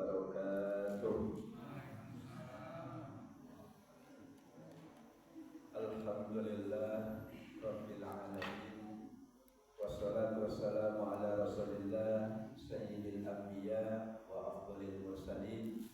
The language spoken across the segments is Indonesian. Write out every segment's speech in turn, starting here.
wabarakatuh. Alhamdulillah Rabbil alamin. Wassalatu wassalamu ala rasulillah sayyidil anbiya wa afdhalil mursalin.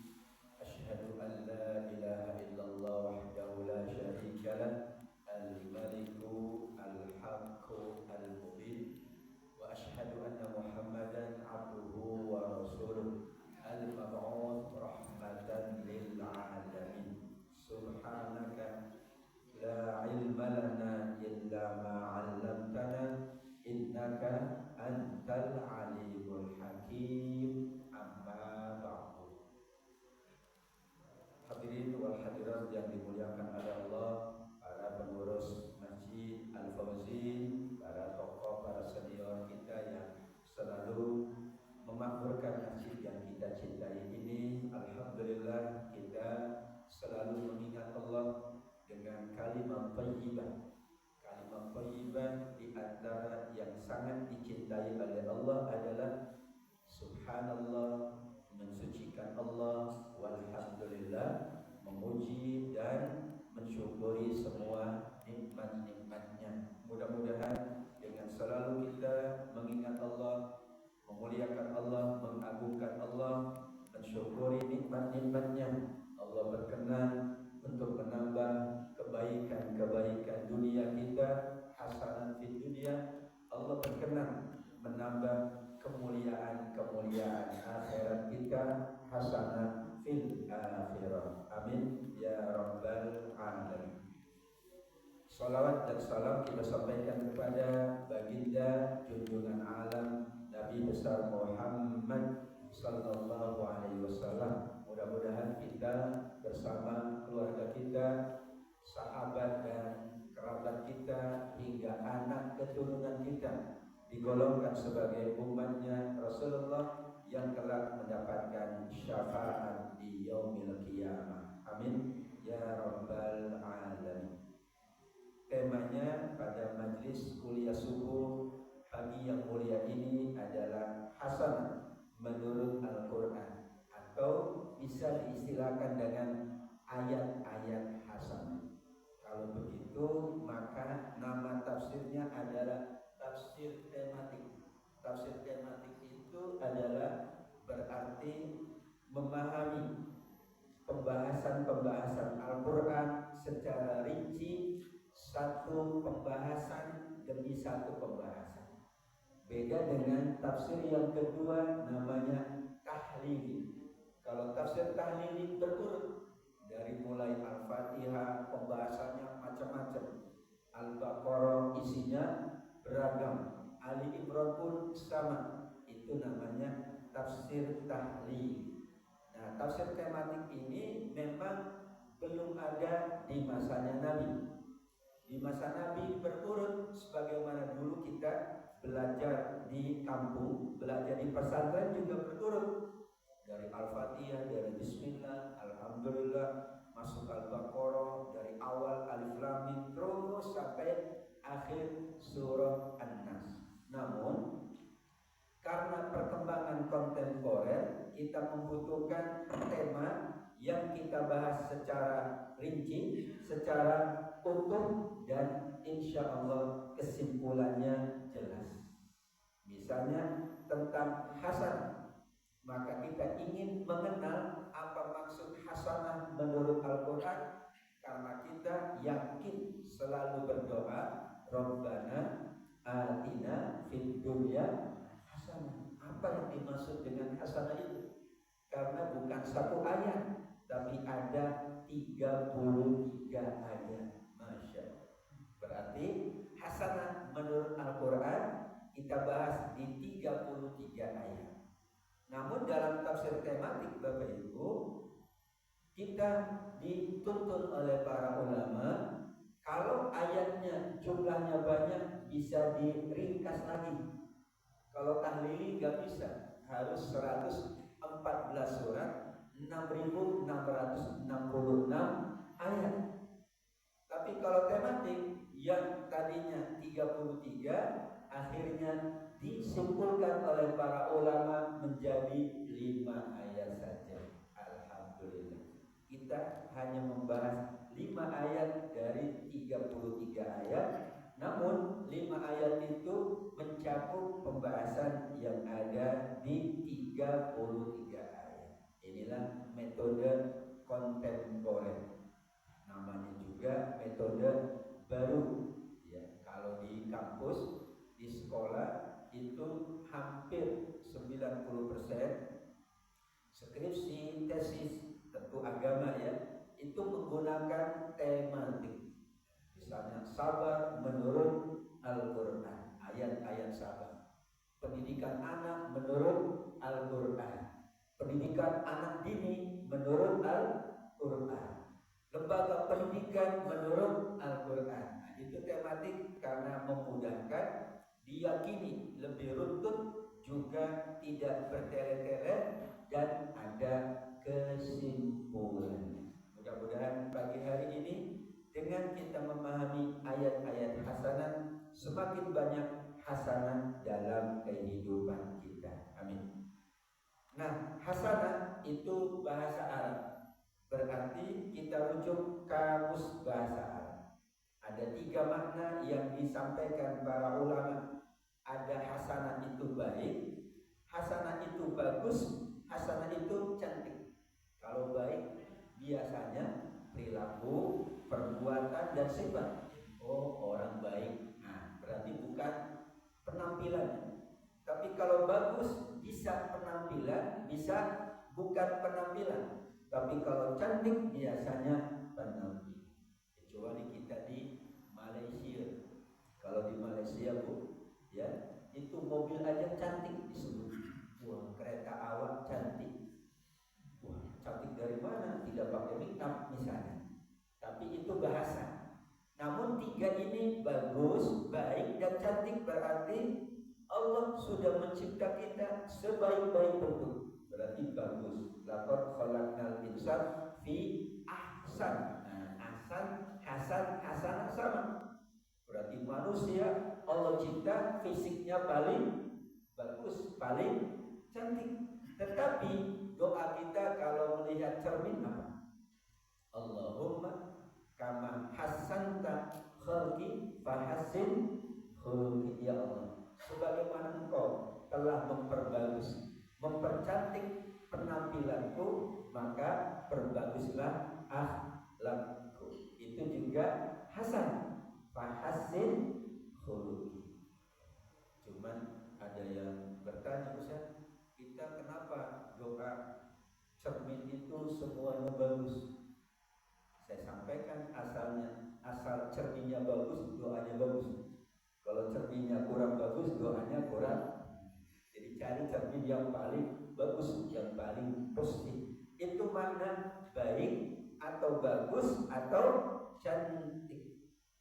Asyhadu an la ilaha illallah wahdahu la syarika lah, al-maliku al-haqqu al-mubin. Wa asyhadu anna Muhammadan abduhu wa rasuluh al-mab'uts rahmatan lil alamin. Subhanaka la ilma lana illa ma 'allamtana innaka antal alimul hakim. Amma ba'du. Hadirin wal hadirat yang dimuliakan oleh Allah, para pengurus Masjid Al-Fauzin, para tokoh, para senior kita yang selalu memakmurkan masjid yang kita cintai ini. Alhamdulillah kita selalu mengingat Allah dengan kalimat thayyibah. Kalimat thayyibah di antara yang sangat dicintai oleh Allah adalah subhanallah, mensucikan Allah, walhamdulillah, memuji dan mensyukuri semua nikmat-nikmatnya. Mudah-mudahan dengan selalu kita mengingat Allah, memuliakan Allah, mengagungkan Allah, mensyukuri nikmat-nikmatnya, Allah berkenan untuk menambah kebaikan-kebaikan dunia kita, hasanah fid dunia. Allah berkenan menambah kemuliaan-kemuliaan akhirat kita, hasanah fil akhirah. Amin ya rabbal alamin. Salawat dan salam kita sampaikan kepada baginda junjungan alam Nabi besar Muhammad sallallahu alaihi wasallam. Mudah-mudahan kita bersama keluarga kita, sahabat dan kerabat kita, hingga anak keturunan kita digolongkan sebagai umatnya Rasulullah yang kelak mendapatkan syafaat di yaumil qiyamah. Amin ya rabbal alamin. Temanya pada majlis kuliah subuh pagi yang mulia ini adalah hasanah menurut Al-Quran, atau bisa diistilahkan dengan ayat-ayat hasanah. Kalau begitu maka nama tafsirnya adalah tafsir tematik. Tafsir tematik itu adalah berarti memahami pembahasan-pembahasan Al-Quran secara rinci, satu pembahasan demi satu pembahasan. Beda dengan tafsir yang kedua, namanya tahlili. Kalau tafsir tahlili berurut dari mulai Al-Fatihah, pembahasannya macam-macam. Al-Baqarah isinya beragam, Ali Imran pun sama. Itu namanya tafsir tahlili. Nah, tafsir tematik ini memang belum ada di masanya Nabi. Di masa Nabi berurut sebagaimana dulu kita belajar di kampung, belajar di pesantren juga berurut. Dari Al-Fatihah, dari Bismillah, Alhamdulillah, masuk Al-Baqarah, dari awal Alif Lam Mim terus sampai akhir surah An-Nas. Namun karena perkembangan kontemporer, kita membutuhkan tema yang kita bahas secara rinci, secara utuh, dan insya Allah kesimpulannya jelas. Misalnya tentang hasanah, maka kita ingin mengenal apa maksud hasanah menurut Al-Quran, karena kita yakin selalu berdoa, Rabbana atina fid dunya hasanah. Apa yang dimaksud dengan hasanah itu? Karena bukan satu ayat, tapi ada 33 ayat. Masya Allah. Berarti hasanah menurut Al-Quran kita bahas di 33 ayat. Namun dalam tafsir tematik Bapak Ibu, kita dituntut oleh para ulama, kalau ayatnya jumlahnya banyak bisa diringkas lagi. Kalau tahlili gak bisa, harus 114 surat, 6.666 ayat. Tapi kalau tematik yang tadinya 33, akhirnya disimpulkan oleh para ulama menjadi 5 ayat saja. kita hanya membahas 5 ayat dari 33 ayat, namun 5 ayat itu mencakup pembahasan yang ada di 33 ayat. Inilah metode kontemporer. Namanya juga metode baru. Ya, kalau di kampus, di sekolah itu hampir 90% skripsi, tesis, tentu agama ya, itu menggunakan tematik. Misalnya sabar menurut Al-Quran, ayat-ayat sabar. Pendidikan anak menurut Al-Quran. Pendidikan anak dini menurut Al-Quran. Lembaga pendidikan menurut Al-Quran. Nah, itu tematik karena memudahkan, diyakini lebih runtut, juga tidak bertele-tele, dan ada kesimpulan. Mudah-mudahan pagi hari ini dengan kita memahami ayat-ayat hasanah, semakin banyak hasanah dalam kehidupan kita. Amin. Nah, hasanah itu bahasa Arab. Berarti kita rujuk kamus bahasa Arab. Ada 3 makna yang disampaikan para ulama. Ada hasanah itu baik, hasanah itu bagus, hasanah itu cantik. Kalau baik biasanya perilaku, perbuatan, dan sifat. Oh, orang baik. Nah, berarti bukan penampilannya. Tapi kalau bagus bisa penampilan, bisa bukan penampilan. Tapi kalau cantik biasanya penampilan. Kecuali kita di Malaysia. Kalau di Malaysia, Bu, ya, itu mobil aja cantik disebut. Wah, kereta awak cantik. Wah, cantik dari mana? Tidak pakai make up misalnya. Tapi itu bahasa. Namun 3 ini bagus, baik, dan cantik, berarti Allah sudah mencipta kita sebaik-baik bentuk. Berarti bagus. Laqad khalaqnal insana fi ahsan. Nah, ahsan, hasan, hasanah sama. Berarti manusia Allah cipta fisiknya paling bagus, paling cantik. Tetapi doa kita kalau melihat cermin apa? Allahumma kama hasanta khalqi fahassin khuluqi. Ya Allah, sebagaimana Engkau telah memperbagus, mempercantik penampilanku, maka perbaguslah akhlakku. Itu juga hasan, fahassin khuluqi. Cuman ada yang bertanya, Ustaz, kita kenapa doa cermin itu semuanya bagus? Saya sampaikan asalnya, asal cerminnya bagus, doanya bagus. Kalau cerminnya kurang bagus, doanya kurang. Jadi cari cermin yang paling bagus, yang paling positif. Itu makna baik atau bagus atau cantik.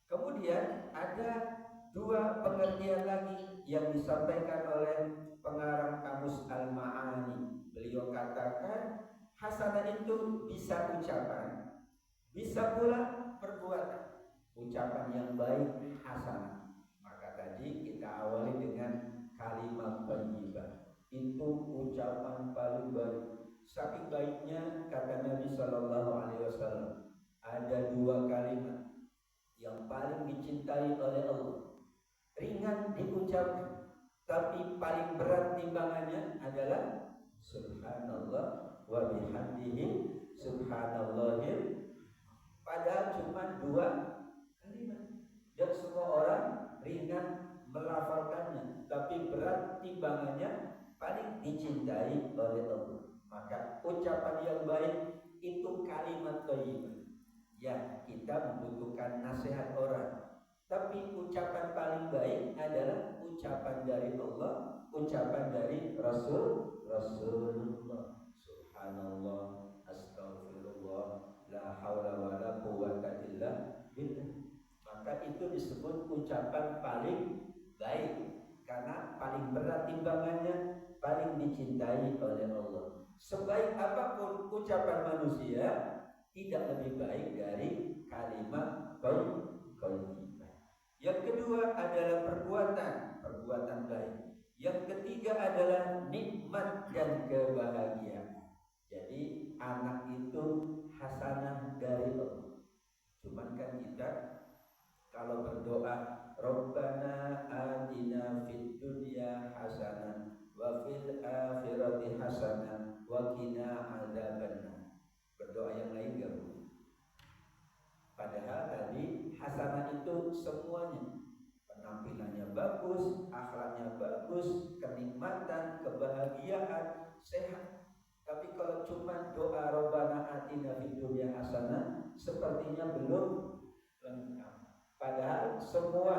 Kemudian ada 2 pengertian lagi yang disampaikan oleh pengarang Kamus Al-Ma'ani. Beliau katakan hasanah itu bisa ucapan, bisa pula perbuatan. Ucapan yang baik hasanah. Maka tadi kita awali dengan kalimat thayyibah. Itu ucapan paling baik. Saking baiknya kata Nabi Shallallahu Alaihi Wasallam, ada 2 kalimat yang paling dicintai oleh Allah. Ringan diucapkan, tapi paling berat timbangannya adalah Subhanallah wa bihamdihi subhanallahil. Padahal cuma 2 kalimat, dan semua orang ringan melafalkannya, tapi berat timbangannya, paling dicintai oleh Allah. Maka ucapan yang baik itu kalimat thayyibah. Ya, kita membutuhkan nasihat orang, tapi ucapan paling baik adalah ucapan dari Allah, ucapan dari Rasulullah. Subhanallah, astagfirullah, la haula wala quwwata illa billah. Maka itu disebut ucapan paling baik, karena paling berat timbangannya, paling dicintai oleh Allah. Sebaik apapun ucapan manusia, tidak lebih baik dari kalimat thayyibah. Yang kedua adalah perbuatan baik. Yang ketiga adalah nikmat dan kebahagiaan. Jadi anak itu hasanah sehat. Tapi kalau cuma doa Rabbana atina fid dunya hasanah sepertinya belum lengkap. Padahal semua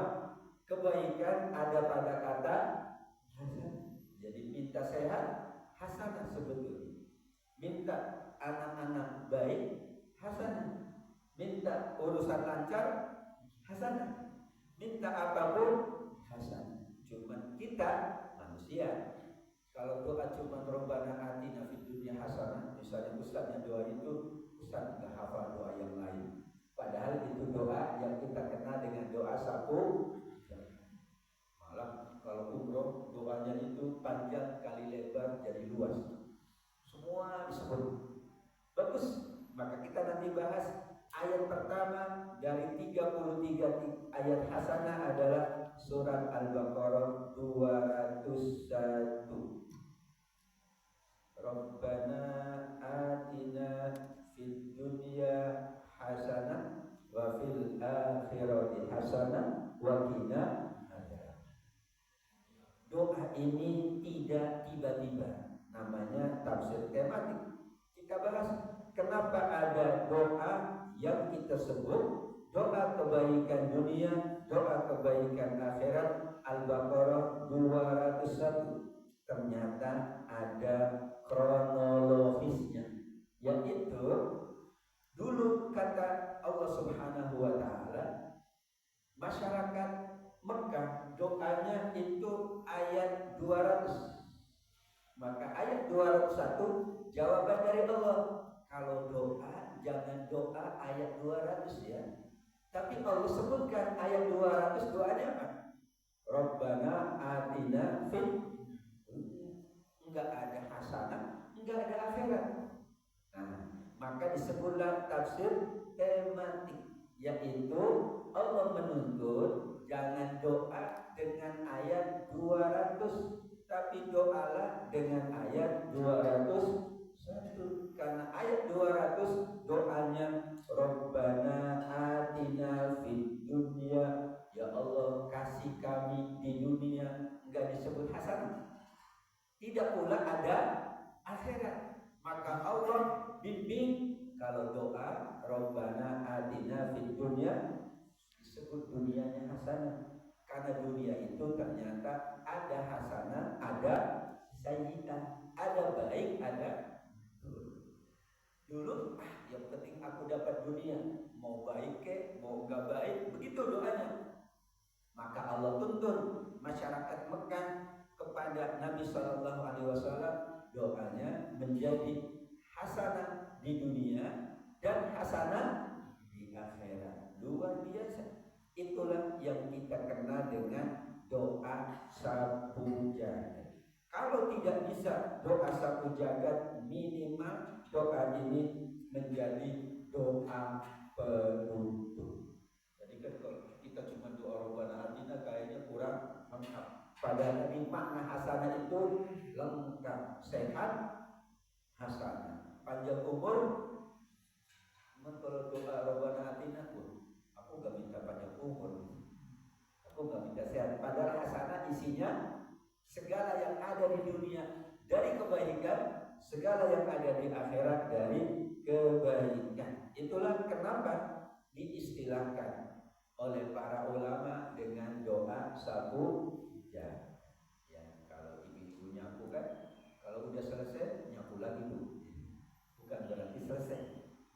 kebaikan ada pada kata hasanah. Jadi minta sehat hasanah sebetulnya. Minta anak-anak baik hasanah. Minta urusan lancar hasanah. Minta apapun hasanah. Cuman kita manusia, kalau doa cuma Rabbana atina fid dunya hasanah, misalnya ustaznya doa itu, ustaz nggak hafal doa yang lain. Padahal itu doa yang kita kenal dengan doa sapu. Malah kalau umroh doanya itu panjang kali lebar jadi luas. Semua disebut. Bagus. Maka kita nanti bahas ayat pertama dari 33 ayat hasanah adalah surat Al-Baqarah 201. Rabbana atina fid dunya hasanah wa fil akhirati hasanah wa qina adzabannar. Doa ini tidak tiba-tiba, namanya tafsir tematik. Kita bahas kenapa ada doa yang kita sebut doa kebaikan dunia, doa kebaikan akhirat. Al-Baqarah 201. Ternyata ada kronologisnya, yaitu dulu kata Allah Subhanahu wa taala, masyarakat Mekah doanya itu ayat 200. Maka ayat 201 jawaban dari Allah. Kalau doa jangan doa ayat 200 ya. Tapi Allah sebutkan ayat 200 doanya apa? Rabbana atina fid, enggak ada hasanah, enggak ada akhirat. Nah, maka disebutlah tafsir tematik, yaitu Allah menuntut jangan doa dengan ayat 200, tapi doalah dengan ayat 201. Karena ayat 200 doanya Rabbana atina fid dunya, ya Allah kasih kami di dunia, enggak disebut hasanah. Tidak pula ada akhirat. Maka Allah bimbing kalau doa Rabbana atina fid dunya disebut dunianya hasanah. Karena dunia itu ternyata ada hasanah, ada sayyi'ah, ada baik, ada buruk. Dulu yang penting aku dapat dunia, mau baik ke, mau enggak baik, begitu doanya. Maka Allah tuntun masyarakat Mekah kepada Nabi Sallallahu Alaihi Wasallam, doanya menjadi hasanah di dunia dan hasanah di akhirat. Luar biasa. Itulah yang kita kenal dengan doa sapu jagat. Kalau tidak bisa doa sapu jagat, minimal doa ini menjadi doa penutup. Jadi kan kalau kita cuma doa Rabbana atina kayaknya kurang lengkap. Padahal ini makna hasanah itu lengkap, sehat hasanah, panjang umur. Cuman kalau doa Rabbana atina, aku gak minta panjang umur, aku gak minta sehat. Padahal hasanah isinya segala yang ada di dunia dari kebaikan, segala yang ada di akhirat dari kebaikan. Itulah kenapa diistilahkan oleh para ulama dengan doa sapu jagat. Ya, kalau ibu-ibu nyapu kan, kalau udah selesai nyapu lagi bu, bukan berarti selesai.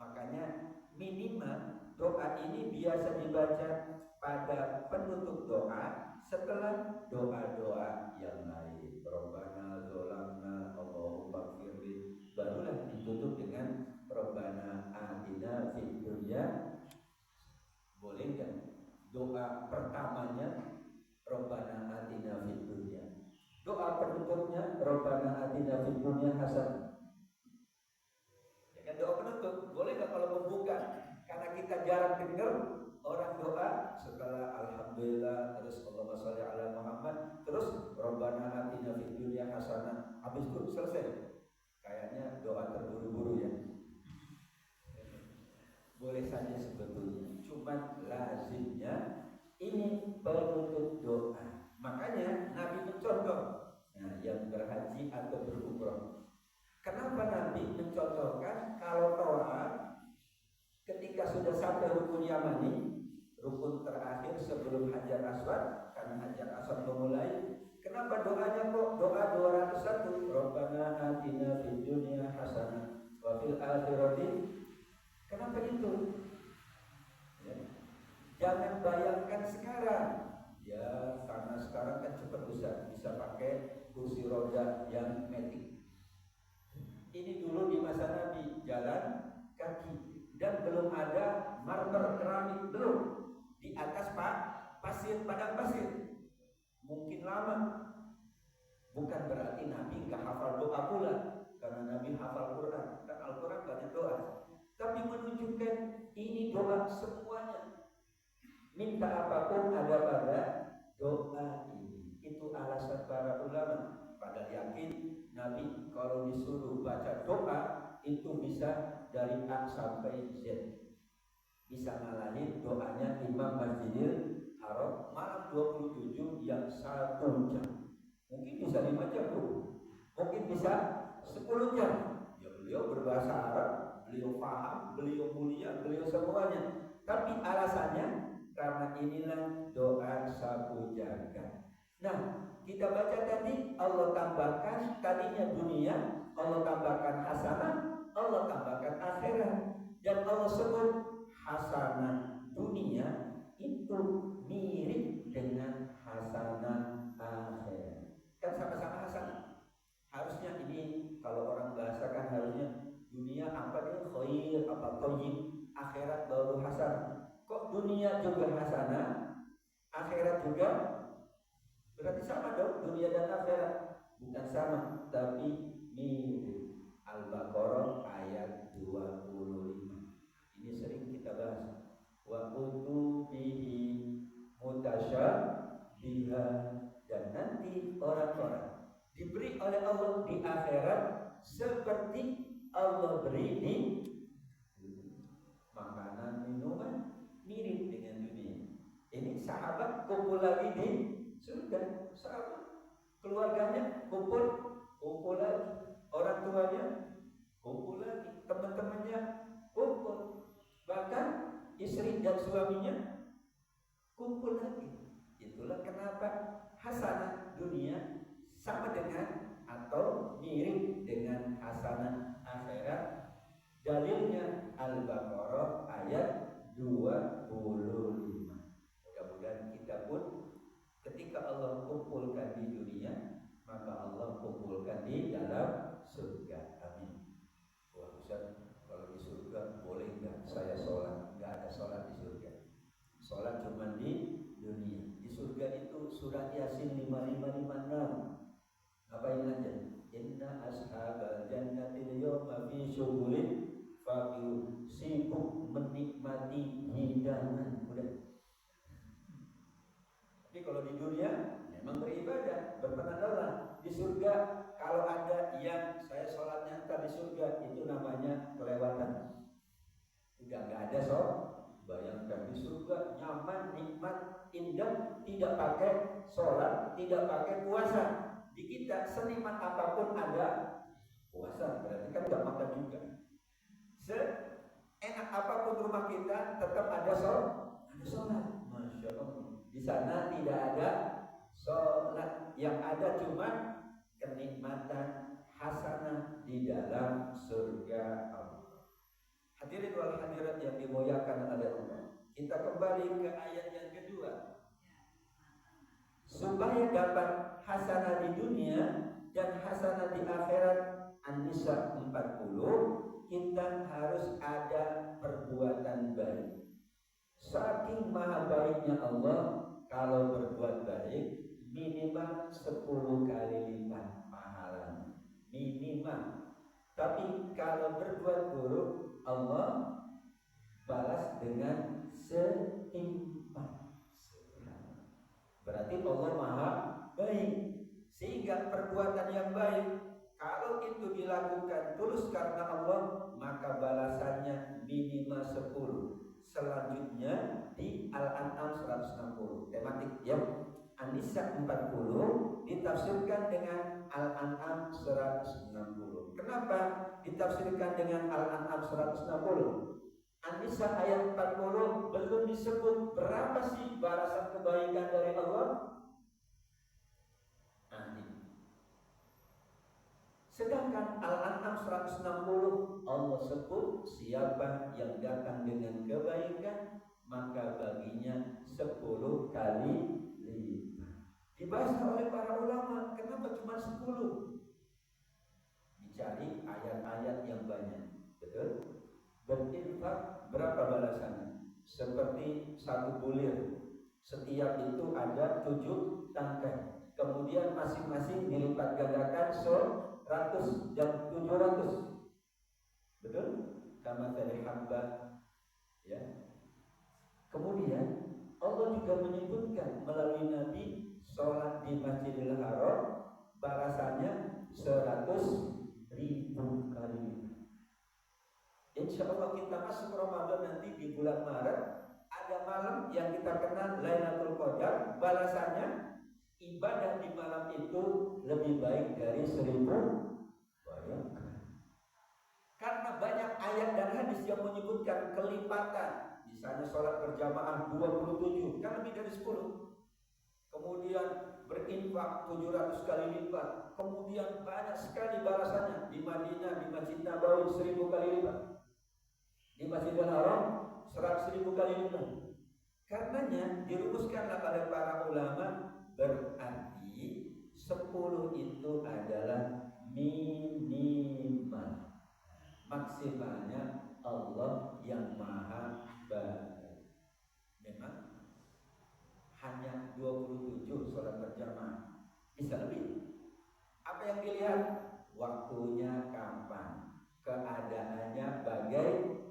Makanya minimal doa ini biasa dibaca pada penutup doa setelah doa-doa yang lain. Rabbana zolamna Allahumma firli, barulah ditutup dengan Rabbana atina fid dunya. Boleh kan? Doa pertamanya Rabbana atina fid dunya, doa penutupnya Rabbana atina fid dunya hasanah. Ya kan, doa penutup boleh nggak kalau membuka? Karena kita jarang dengar orang doa setelah alhamdulillah, terus Allahumma sholli ala Muhammad, terus Rabbana atina fid dunya hasanah, habis itu selesai. Kayaknya doa terburu-buru ya. Boleh saja sebetulnya, cuman lazimnya ini penutup doa. Makanya Nabi mencontoh, nah, yang berhaji atau berumrah, ketika sudah sampai rukun Yamani, rukun terakhir sebelum Hajar Aswad, karena Hajar Aswad memulai. Kenapa doanya kok doa 201? Rabbana atina fid dunya hasanah wa fil akhirati. Kenapa itu? Ya. Jangan bayangkan sekarang. Ya, karena sekarang kan cepat bisa pakai kursi roda yang matic. Ini dulu di masa Nabi jalan kaki dan belum ada marmer keramik, belum di atas pasir, padang pasir. Mungkin lama. Bukan berarti Nabi nggak hafal doa pula, karena Nabi hafal Quran dan Al-Quran banyak doa. Tapi menunjukkan ini doa semuanya. Minta apapun ada pada doa ini. Itu alasan para ulama. Pada yakin Nabi kalau disuruh baca doa itu bisa dari A sampai Z. Bisa ngalahin doanya Imam Masjidil Haram malam 27 yang 1 jam. Mungkin bisa 5 jam tuh. Mungkin bisa 10 jam. Ya beliau berbahasa Arab, beliau paham, beliau mulia, beliau semuanya. Tapi alasannya karena inilah doa sapu jagat. Nah, kita baca tadi Allah tambahkan tadinya dunia, Allah tambahkan hasanah, Allah tambahkan akhirat. Dan Allah sebut hasanah dunia itu mirip dengan hasanah akhirat. Kan sama-sama hasanah. Harusnya ini kalau orang bahasakan harusnya dunia apa dia khair apa thayyib, akhirat baru hasanah. Kok dunia juga hasanah, akhirat juga? Berarti sama dong dunia dan akhirat. Bukan sama, tapi mirip. Al-Baqarah ayat 25. Ini sering kita bahas. Wa kutubihi mutasyabiha. Dan nanti orang-orang diberi oleh Allah di akhirat seperti Allah beri di makanan, minuman mirip dengan dunia. Ini sahabat kumpul lagi di surga, sahabat keluarganya kumpul lagi, orang tuanya kumpul lagi, teman-temannya kumpul, bahkan istri dan suaminya kumpul lagi. Itulah kenapa hasanah dunia sama dengan atau mirip dengan hasanah akhirat. Dalilnya Al-Baqarah ayat 25. Mudah-mudahan kita pun ketika Allah kumpulkan di dunia, maka Allah kumpulkan di dalam surga. Amin. Wah Ustaz, kalau di surga boleh nggak saya sholat? Nggak ada sholat di surga. Sholat cuma di dunia. Di surga itu surat Yasin 5556. Ngapain aja? Inna ashabal jannatil yawma fi syughulin faqihu, sibuk menikmati hidangan. Udah. Tapi kalau di dunia memang beribadah, berperan Allah. Di surga kalau ada yang saya sholatnya entah di surga, itu namanya kelewatan. Udah nggak ada sholat. Bayangkan di surga nyaman, nikmat, indah, tidak pakai sholat, tidak pakai puasa. Di kita senikmat apapun ada puasa, berarti kan nggak makan juga. Seenak apapun rumah kita tetap ada sholat. Masya Allah. Di sana tidak ada sholat, yang ada cuma kenikmatan hasanah di dalam surga Allah. Hadirin wal hadirat yang dimuliakan oleh Allah. Kita kembali ke ayat yang kedua. Supaya dapat hasanah di dunia dan hasanah di akhirat, An-Nisa 40, kita harus ada perbuatan baik. Saking maha baiknya Allah, kalau berbuat baik minimal 10 kali lipat pahalanya. Minimal. Tapi kalau berbuat buruk, Allah balas dengan setimpal. Berarti Allah maha baik. Sehingga perbuatan yang baik, kalau itu dilakukan tulus karena Allah, maka balasannya minimal 10. Selanjutnya di Al-An'am 160. Tematik ya. An-Nisa 40 ditafsirkan dengan Al-An'am 160. Kenapa ditafsirkan dengan Al-An'am 160? An-Nisa ayat 40 belum disebut berapa sih balasan kebaikan dari Allah. Sedangkan Al-An'am 160 Allah sebut siapa yang datang dengan kebaikan maka baginya 10 kali lipat. Dibahas oleh para ulama, kenapa cuma 10? Dicari ayat-ayat yang banyak. Betul? Berinfak berapa balasannya? Seperti satu bulir. Setiap itu ada 7 tangkai. Kemudian masing-masing dilipat gandakan 100 dan 700. Betul? Kama tadi hamba. Ya. Kemudian Allah juga menyebutkan melalui Nabi sholat di Masjidil Haram balasannya 100.000 kali. Insya Allah kita masuk Ramadan nanti di bulan Maret, ada malam yang kita kenal Lailatul Qadar, balasannya ibadah di malam itu lebih baik dari 1000. Bayangkan. Karena banyak ayat dan hadis yang menyebutkan kelipatan. Misalnya sholat berjamaah 27 kan lebih dari 10. Kemudian berinfak 700 kali lipat. Kemudian banyak sekali balasannya. Di Madinah, di Masjid Nabawi 1000 kali lipat. Di Masjidil Haram 100.000 kali lipat. Karenanya dirumuskanlah oleh para ulama, berarti 10 itu adalah minimal. Maksimalnya Allah yang maha baik. Memang hanya 27 sholat berjamaah, bisa lebih. Apa yang dilihat? Waktunya kapan, keadaannya bagaimana.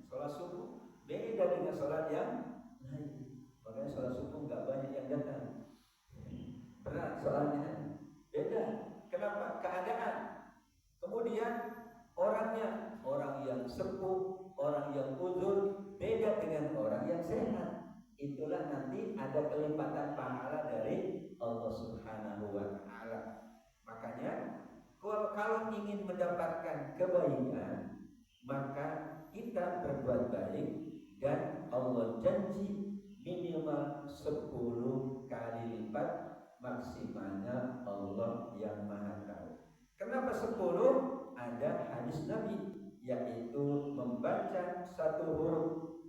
Sholat subuh beda dengan sholat yang lain. Makanya sholat subuh nggak banyak yang datang, berat sholatnya, beda. Kenapa? Keadaan. Kemudian orangnya, orang yang sepuh, orang yang uzur, beda dengan orang yang sehat. Itulah nanti ada kelipatan pahala dari Allah Subhanahu wa Ta'ala. Makanya kalau ingin mendapatkan kebaikan, maka kita berbuat baik, dan Allah janji minimal 10 kali lipat, maksimalnya Allah yang maha tahu. Kenapa 10? Ada hadis Nabi, yaitu membaca satu huruf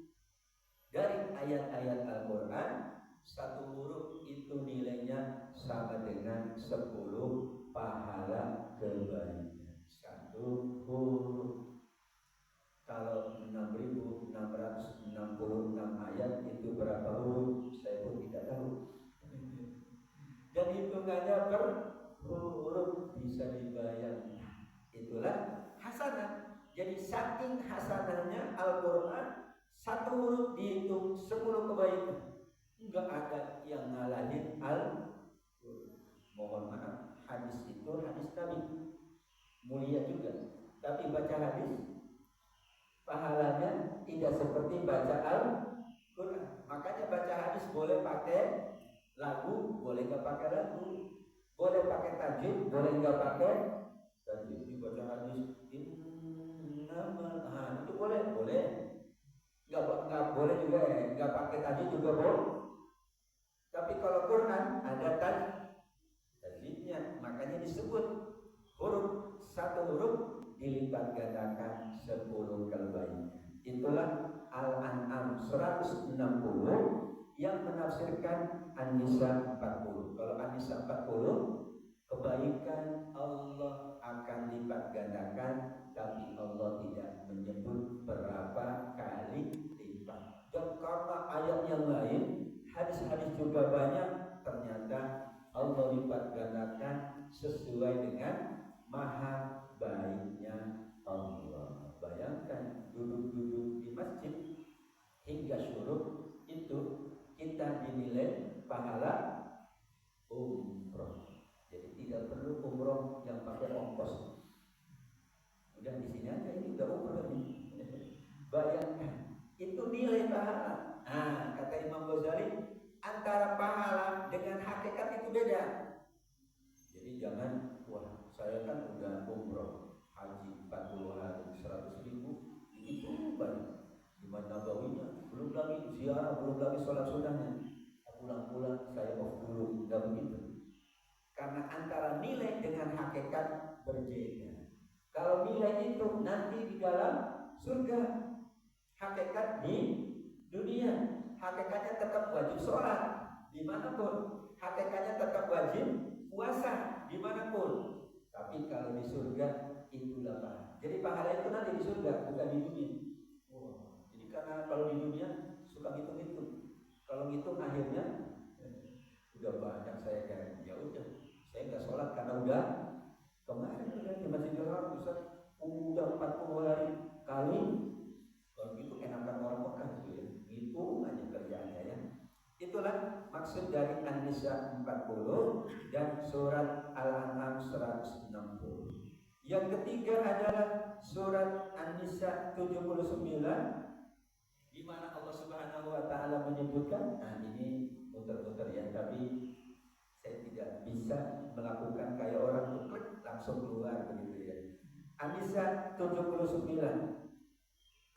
dari ayat-ayat Al-Quran. Satu huruf itu nilainya sama dengan 10 pahala kebaikan. Satu huruf. Kalau 6.666 ayat itu berapa huruf? Saya pun tidak tahu. Dan hitungannya per huruf bisa dibayar. Itulah hasanah. Jadi saking hasanahnya Al-Quran, satu huruf dihitung 10 kebaikan. Enggak ada yang ngalahin Al-Quran. Mohon maaf, hadis itu hadis Nabi, mulia juga. Tapi baca hadis pahalanya tidak seperti baca Al-Quran. Makanya baca hadis boleh pakai lagu, boleh nggak pakai lagu, boleh pakai tajwid, boleh nggak pakai tajwid. Ini baca hadis itu boleh, nggak boleh juga ya, nggak pakai tajwid juga boleh. Tapi kalau Quran ada tajwidnya, makanya disebut huruf, satu huruf dilipat gandakan 10 kali. Itulah Al-An'am 160 yang menafsirkan An-Nisa 40. Kalau An-Nisa 40, kebaikan Allah akan lipat gandakan, tapi Allah tidak menyebut berapa kali lipat. Dan karena ayat yang lain, hadis-hadis juga banyak, ternyata Allah lipat gandakan sesuai dengan maha baiknya Allah. Bayangkan duduk-duduk di masjid hingga syuruk itu kita dinilai pahala umroh. Jadi tidak perlu umroh yang pakai ongkos. Udah di sini aja, ini udah umroh nih. Bayangkan itu nilai pahala. Nah, kata Imam Ghazali, antara pahala dengan hakikat itu beda. Jadi jangan, wah saya kan udah umroh haji 40 hari 100.000, itu banyak. ziarah, belum lagi sholat sunnahnya. Pulang-pulang saya off dulu, nggak begitu. Karena antara nilai dengan hakikat berbeda. Kalau nilai itu nanti di dalam surga, hakikat di dunia, hakikatnya tetap wajib sholat dimanapun, hakikatnya tetap wajib puasa dimanapun. Tapi kalau di surga itulah pahala. Jadi pahala itu nanti di surga, bukan di dunia. Jadi karena kalau di dunia suka ngitung-ngitung, kalau ngitung akhirnya udah banyak saya kan, ya udah saya nggak sholat karena udah kemarin udah di Masjidil Haram udah 40 hari kali. Kalau gitu enakan orang Mekah gitu ya, ngitung aja kerjaannya ya. Itulah maksud dari An-Nisa 40 dan surat Al-An'am 160. Yang ketiga adalah surat An-Nisa 79, di mana Allah Subhanahu wa taala menyebutkan, nah ini muter-muter ya, tapi saya tidak bisa melakukan kayak orang tuh klik langsung keluar begitu ya. An-Nisa 79.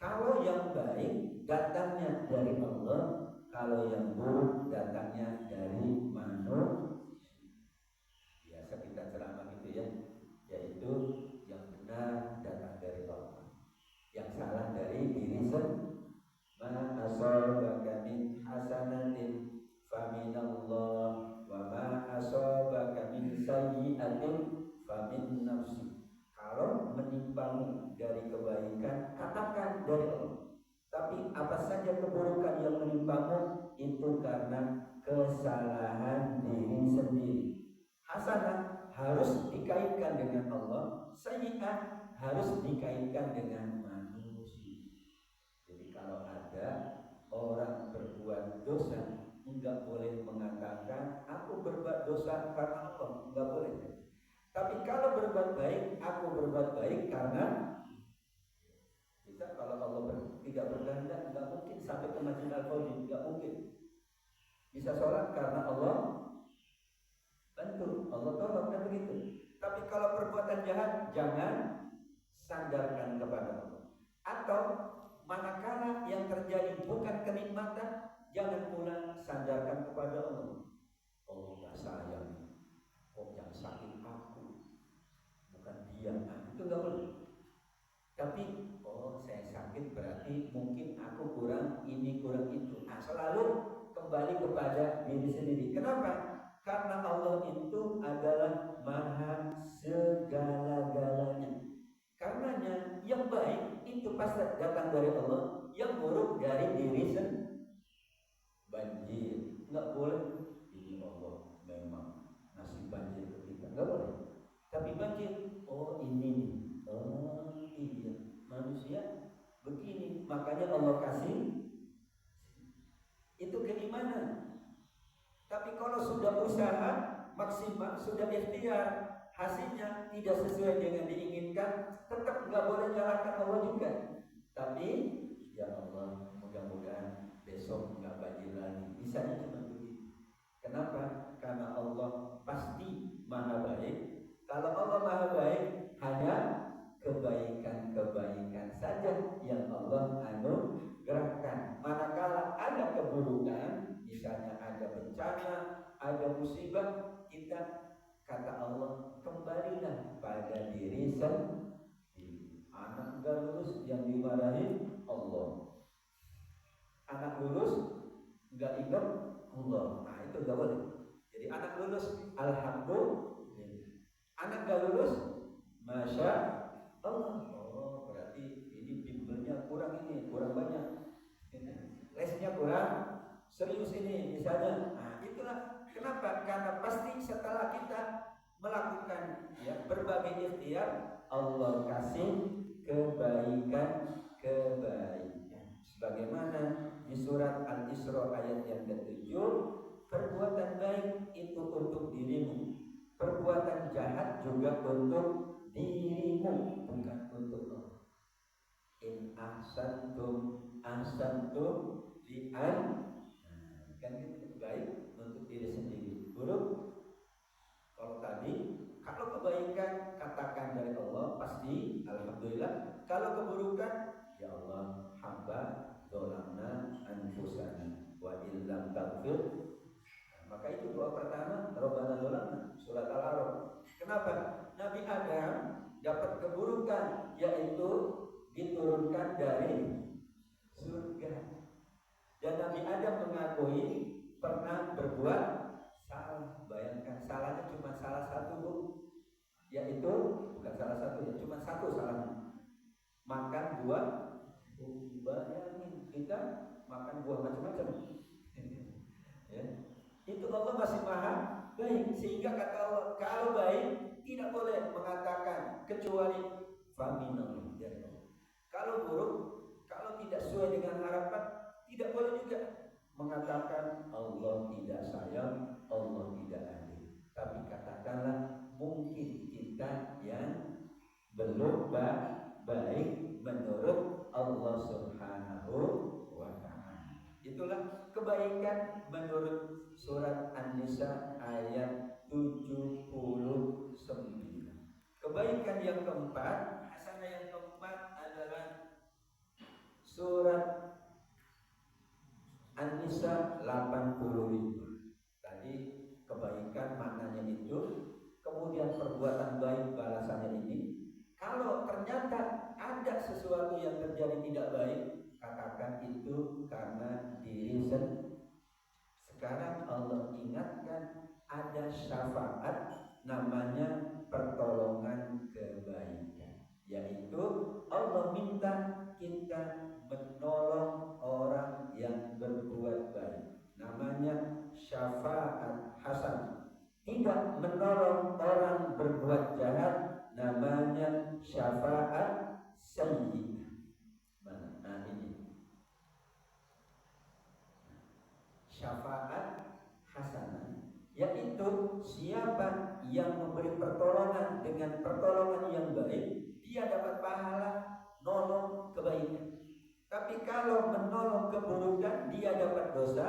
Kalau yang baik datangnya dari Allah, kalau yang buruk datangnya dari manusia. Biasa kita ceramah gitu ya, yaitu yang benar datang dari Allah, yang salah dari diri sendiri. Ma asabaka min hasanatin faminallah wa ma asabaka min sayyi'atin famin nafsi. Kalau menimpamu dari kebaikan, katakan dari Allah. Tapi apa saja keburukan yang menimpamu itu karena kesalahan diri sendiri. Hasanah harus dikaitkan dengan Allah, sayyi'ah harus dikaitkan dengan manusia. Jadi kalau ada orang berbuat dosa, enggak boleh mengatakan aku berbuat dosa karena Allah, enggak boleh. Tapi kalau berbuat baik, aku berbuat baik karena kita. Kalau Allah tidak berkehendak, enggak mungkin sampai ke Masjid Al-Fawzi, enggak mungkin. Bisa sholat karena Allah bantu, Allah tolong, kan begitu. Tapi kalau perbuatan jahat, jangan sandarkan kepada Allah. Atau manakala yang terjadi bukan kenikmatan, jangan pula sandarkan kepada Allah. Allah nggak sayang, kok yang sakit aku, bukan dia. Nah, itu nggak boleh. Tapi saya sakit berarti mungkin aku kurang ini kurang itu. Nah, selalu kembali kepada diri sendiri. Kenapa? Karena Allah itu adalah maha segala-galanya. Karenanya yang baik itu pasti datang dari Allah, yang buruk dari diri sendiri. Banjir nggak boleh, ini Allah memang ngasih banjir ke kita, nggak boleh. Tapi banjir, ini nih, iya manusia begini, makanya Allah kasih. Itu keimanan. Tapi kalau sudah usaha maksimal, sudah ikhtiar, hasilnya tidak sesuai dengan diinginkan, tetap nggak boleh nyalahkan Allah juga. Tapi ya Allah, mudah-mudahan besok nggak banjir lagi. Bisanya cuma begitu. Kenapa? Karena Allah pasti maha baik. Kalau Allah maha baik, hanya kebaikan-kebaikan saja yang Allah anugerahkan. Manakala ada keburukan, misalnya ada bencana, ada musibah, kita kata Allah, kembalilah pada diri sendiri. Anak gak lulus yang dimarahi Allah, anak lulus gak ingat Allah, nah itu gak boleh. Jadi anak lulus alhamdulillah, anak gak lulus masya Allah. Berarti ini bimbelnya kurang, ini kurang banyak, lesnya kurang serius ini misalnya. Nah itulah kenapa, karena pasti setelah kita melakukan ya berbagai ikhtiar, Allah kasih kebaikan sebagaimana di surat Al-Isra ayat yang ke-7, perbuatan baik itu untuk dirimu, perbuatan jahat juga untuk dirimu, bukan untuk Allah. In ahsantum li'an, kan itu baik untuk diri sendiri, buruk. Kalau tadi, kalau kebaikan katakan dari Allah, pasti alhamdulillah. Kalau keburukan, ya Allah, hamba dzalamna anfusana wa illam taghfir. Maka itu doa pertama, Rabbana dzalamna, surat Al-A'raf. Kenapa? Nabi Adam dapat keburukan, yaitu diturunkan dari surga. Dan Nabi Adam mengakui pernah berbuat salah. Bayangkan, salahnya cuma salah satu, Bu. Yaitu bukan salah satu, ya cuma satu salahnya. Makan buah. Bayangin kita makan buah macam-macam. Ya. Itu Allah masih maha baik, sehingga kata Allah, kalau baik tidak boleh mengatakan kecuali faminal. Kalau buruk, kalau tidak sesuai dengan harapan, tidak boleh juga mengatakan Allah tidak sayang, Allah tidak adil. Tapi katakanlah mungkin kita yang belum baik menurut Allah Subhanahu wa ta'ala. Itulah kebaikan menurut surat An-Nisa ayat 79. Kebaikan yang keempat, hasanah yang keempat adalah surat An-Nisa 80. Tadi kebaikan maknanya itu, kemudian perbuatan baik balasannya ini. Kalau ternyata ada sesuatu yang terjadi tidak baik, katakan itu karena diri sendiri. Sekarang Allah ingatkan ada syafaat namanya pertolongan kebaikan, yaitu Allah minta kita menolong orang yang berbuat baik, namanya syafaat hasan. Tidak menolong orang berbuat jahat, namanya syafaat sayyi'ah. Nah ini syafaat hasanah, yaitu siapa yang memberi pertolongan dengan pertolongan yang baik, dia dapat pahala nolong kebaikan. Tapi kalau menolong keburukan, dia dapat dosa,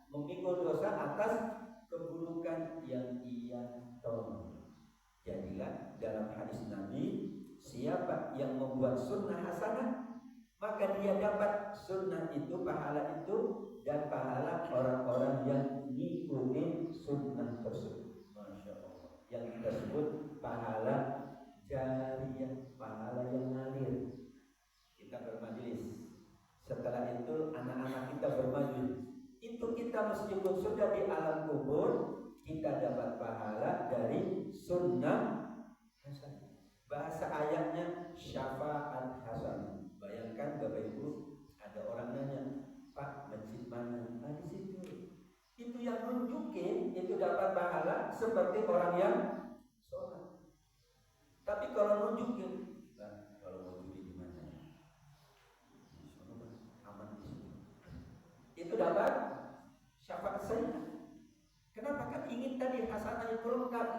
memikul dosa atas keburukan yang ia tolong. Jadilah dalam hadis Nabi, siapa yang membuat sunnah hasanah, maka dia dapat sunnah itu, pahala itu, dan pahala orang-orang yang ngikutin sunnah tersebut. Masya Allah. Yang kita sebut pahala jariyah, pahala yang ngalir. Kita bermajelis, setelah itu anak-anak kita bermajelis. Itu kita meskipun sudah di alam kubur, kita dapat pahala dari sunnah hasanah. Bahasa ayatnya syafaat hasanah. Bayangkan Bapak Ibu, ada orang nanya, Pak, masjid mana? Nah di situ. Itu yang nunjukin itu dapat pahala seperti orang yang sholat. Tapi kalau nunjukin, nah, kalau mau judi di mana? Di sana aman di sini. Itu dapat syafaat saya. Kenapa? Kan ingin tadi hasanah itu lengkap.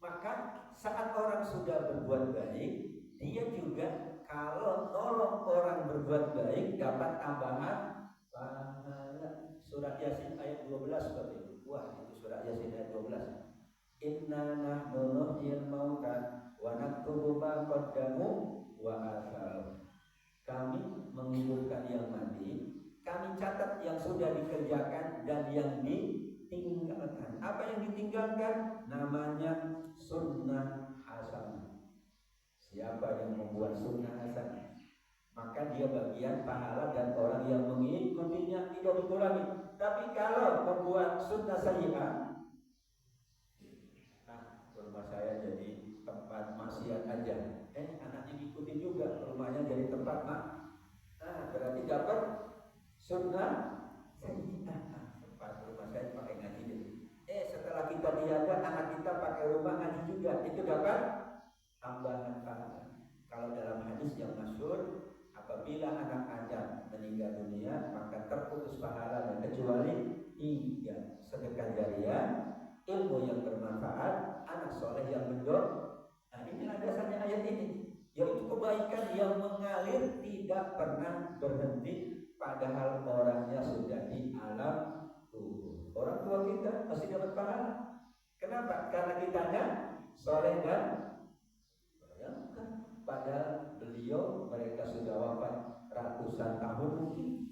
Maka saat orang sudah berbuat baik, dia juga kalau nolong orang berbuat baik dapat tambahan pahala. Surat Yasin ayat 12 seperti itu. Wah, itu surat Yasin ayat 12. Inna nahnu nuhyil mauta wa naktubu ma qaddamu wa athar. Kami menghidupkan yang mati, kami catat yang sudah dikerjakan dan yang ditinggalkan. Apa yang ditinggalkan? Namanya sunnah hasanah. Siapa yang membuat sunnah hasanah, maka dia bagian pahala dan orang yang mengikutinya tidak dikurangi. Tapi kalau membuat sunnah sayyi'ah, rumah saya jadi tempat maksiat aja, anaknya ngikutin juga, rumahnya jadi tempat berarti dapat sunnah sayyi'ah. Tempat rumah saya pakai ngaji deh. Setelah kita tiada, anak kita pakai rumah ngaji juga, itu dapat tambahan pahala. Kalau dalam hadis yang masyhur, apabila anak Adam meninggal dunia, maka terputus pahalanya kecuali 3: sedekah jariyah, ilmu yang bermanfaat, anak soleh yang mendoakan. Nah, inilah dasarnya ayat ini, yaitu kebaikan yang mengalir tidak pernah berhenti, padahal orangnya sudah di alam kubur. Orang tua kita masih dapat pahala. Kenapa? Karena kitanya soleh dan bayangkan, padahal beliau mereka sudah wafat ratusan tahun mungkin,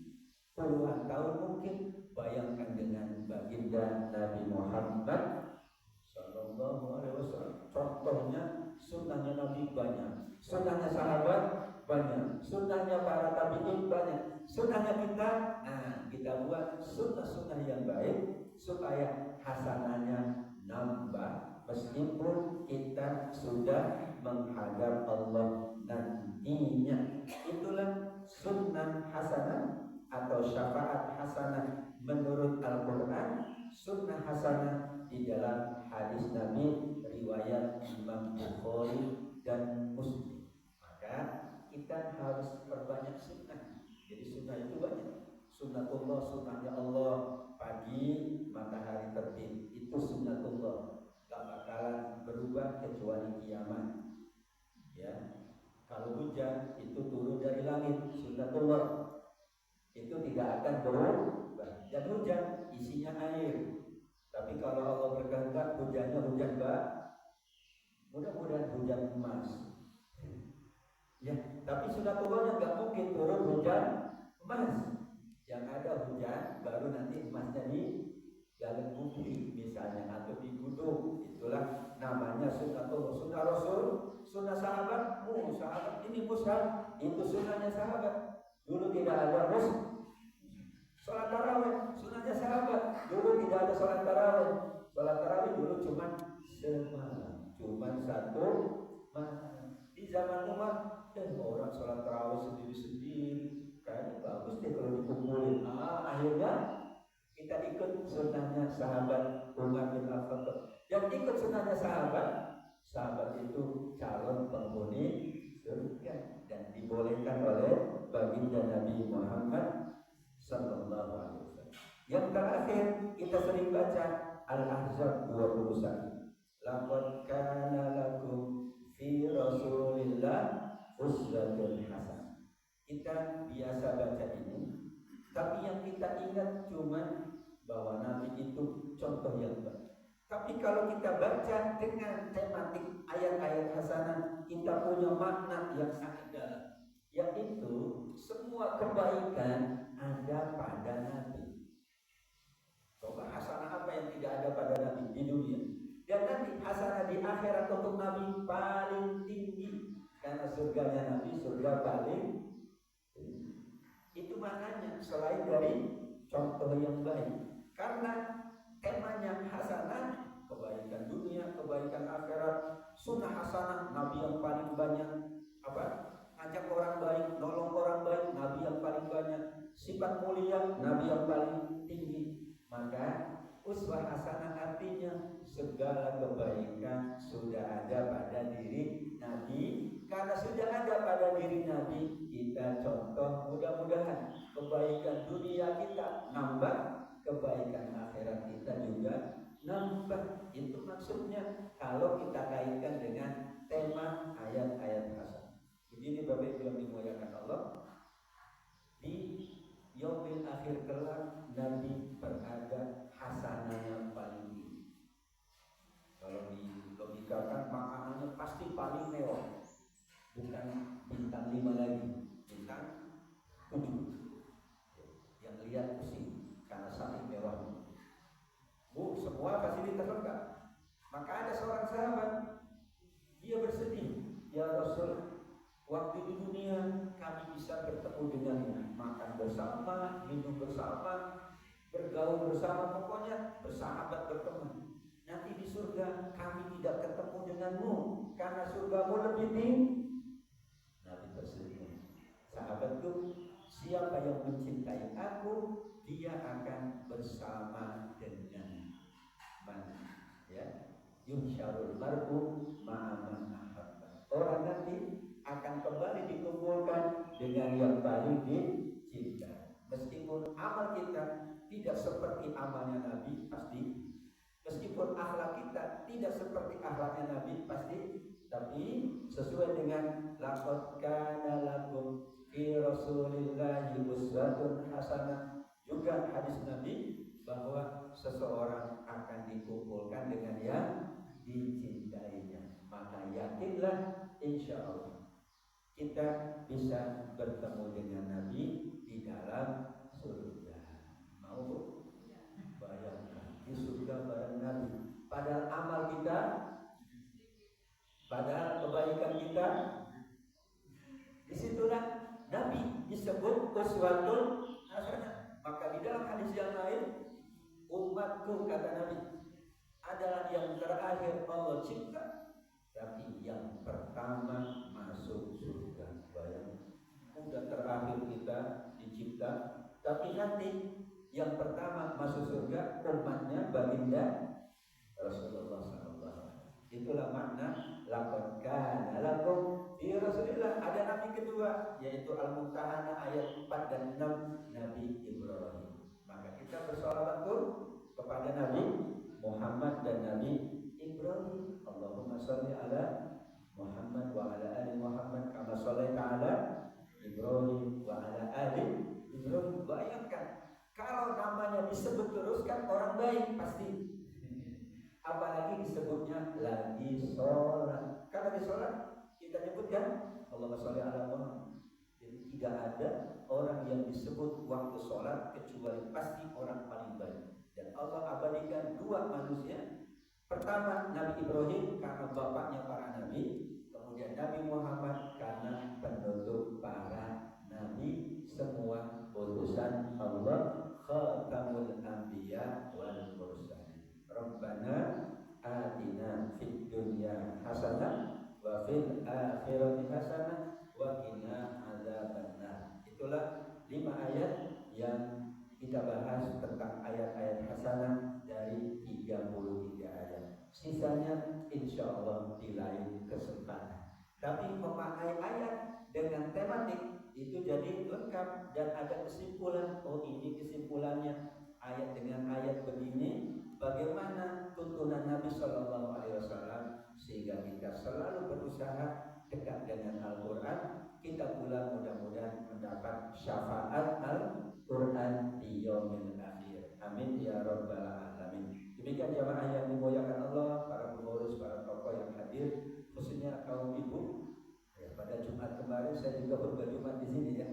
puluhan tahun mungkin. Bayangkan dengan baginda Nabi Muhammad Sallallahu Alaihi Wasallam. Contohnya sunnahnya Nabi banyak, sunnahnya sahabat banyak, sunnahnya para tabiin banyak, sunnahnya kita. Nah, kita buat sunnah-sunnah yang baik supaya hasanahnya nambah meskipun kita sudah menghadap Allah nantinya. Itulah sunnah hasanah atau syafaat hasanah menurut Al-Quran, sunnah hasanah di dalam hadis Nabi riwayat Imam Bukhari dan Muslim. Maka kita harus perbanyak sunnah. Jadi sunnah itu banyak. Sunnatullah, sunnahnya Allah. Pagi matahari terbit, itu sunnatullah, gak bakalan berubah kecuali kiamat. Ya, kalau hujan itu turun dari langit, sunnatullah, itu tidak akan berubah. Dan hujan isinya air. Tapi kalau Allah berkehendak hujannya hujan mudah-mudahan hujan emas. Ya, tapi sunnatullahnya nggak mungkin turun hujan emas. Yang ada hujan baru nanti emasnya di dalam bumi misalnya atau di gunung. Itulah namanya sunnatullah, sunnah Rasul, sunnah sahabat. Sahabat ini mushaf, itu sunnahnya sahabat. Dulu tidak ada sholat tarawih, sunnahnya sahabat. Dulu tidak ada sholat tarawih. Sholat tarawih dulu cuma semalam, cuma satu malam. Di zaman Umar, orang sholat tarawih sendiri-sendiri, kayaknya bagus deh kalau dikumpulin. Akhirnya kita ikut sunnahnya sahabat Umar bin Khattab. Yang ikut sunnahnya sahabat itu calon penghuni surga dan dibolehkan oleh baginda Nabi Muhammad Sallallahu Alaihi Wasallam. Yang terakhir kita sering baca Al-Ahzab 21. Laqad kana lakum fi Rasulillah uswatun hasanah. Kita biasa baca ini, tapi yang kita ingat cuma bahwa Nabi itu contoh yang baik. Tapi kalau kita baca dengan tematik ayat-ayat hasanah, kita punya makna yang sangat dalam. Yaitu semua kebaikan ada pada Nabi. Coba hasanah apa yang tidak ada pada Nabi di dunia? Dan nanti hasanah di akhirat untuk Nabi paling tinggi, karena surganya Nabi surga paling tinggi. Itu maknanya selain dari contoh yang baik. Karena temanya hasanah, kebaikan dunia, kebaikan akhirat, sunnah hasanah, Nabi yang paling banyak ngajak orang baik, nolong orang baik, Nabi yang paling banyak, sifat mulia, Nabi yang paling tinggi. Maka uswah hasanah artinya segala kebaikan sudah ada pada diri Nabi. Karena sudah ada pada diri Nabi, kita contoh, mudah-mudahan kebaikan dunia kita nambah, kebaikan akhirat kita juga nambah. Itu maksudnya kalau kita kaitkan dengan tema ayat-ayat hasanah. Begini Bapak Ibu yang dimuliakan Allah, di yaumil akhir kelak Nabi berada hasanah yang paling tinggi. Kalau dilogikakan makanannya pasti paling mewah, bukan bintang 5 lagi, bintang 7. Yang lihat pusing karena saking mewahnya. Semua fasilitas lengkap. Maka ada seorang sahabat, dia bersedih, ya Rasul, waktu di dunia kami bisa bertemu denganmu, makan bersama, minum bersama, bergaul bersama, pokoknya bersahabat, berteman. Nanti di surga kami tidak ketemu denganmu karena surgamu lebih tinggi. Nabi tersenyum. Sahabatku, siapa yang mencintai aku, dia akan bersama dengan mana? Ya, yusyarul mar'u ma'aman ahabba. Orang nanti akan kembali dikumpulkan dengan yang paling dicinta. Meskipun amal kita tidak seperti amalnya Nabi, pasti. Meskipun akhlak kita tidak seperti akhlaknya Nabi, pasti. Tapi sesuai dengan laqad kana lakum fi Rasulillahi uswatun hasanah, juga hadis Nabi bahwa seseorang akan dikumpulkan dengan yang dicintainya. Maka yakinlah, insya Allah kita bisa bertemu dengan Nabi di dalam surga. Mau bayangkan di surga bareng Nabi. Padahal amal kita, padahal kebaikan kita, disitulah Nabi disebut uswatun hasanah. Maka di dalam hadis yang lain, umatku kata Nabi adalah yang terakhir Allah cipta, tapi yang pertama masuk surga. Bayangkan, udah terakhir kita dicipta, tapi nanti yang pertama masuk surga umatnya baginda Rasulullah SAW. Itulah makna laqad kana lakum fi Rasulillah. Ada nabi kedua yaitu Al-Mumtahanah ayat 4 dan 6, Nabi Ibrahim. Maka kita bersolawat kepada Nabi Muhammad dan Nabi Ibrahim. Allahumma sholli ala Muhammad wa ala ali Muhammad kama shallaita ala Ibrahim wa ala ali Ibrahim. Bayangkan kalau namanya disebut terus kan orang baik pasti. Apalagi disebutnya lagi sholat. Karena di sholat kita nyebutkan Allahumma sholli ala Muhammad. Jadi tidak ada orang yang disebut waktu sholat kecuali pasti orang paling baik. Dan Allah abadikan dua manusia. Pertama Nabi Ibrahim karena bapaknya para nabi. Kemudian Nabi Muhammad karena penutup para nabi, semua utusan Allah, khatamul anbiya wal mursalin. Rabbana atina fid dunya hasanah wa fil akhirati hasanah wa qina adzabannar. Itulah 5 ayat yang kita bahas tentang ayat-ayat hasanah dari 33 ayat. Sisanya insyaallah di lain kesempatan. Tapi memakai ayat dengan tematik itu jadi lengkap dan ada kesimpulan. Oh, ini kesimpulannya. Ayat dengan ayat begini, bagaimana tuntunan Nabi Shallallahu Alaihi Wasallam sehingga kita selalu berusaha dekat dengan Al-Quran. Kita pula mudah-mudahan mendapat syafaat Al-Quran di yaumil akhir. Amin ya rabbal alamin. Demikian jamaah yang dimuliakan Allah, para pengurus, para tokoh yang hadir, khususnya kaum ibu. Ya, pada Jumat kemarin saya juga khutbah Jumat di sini ya.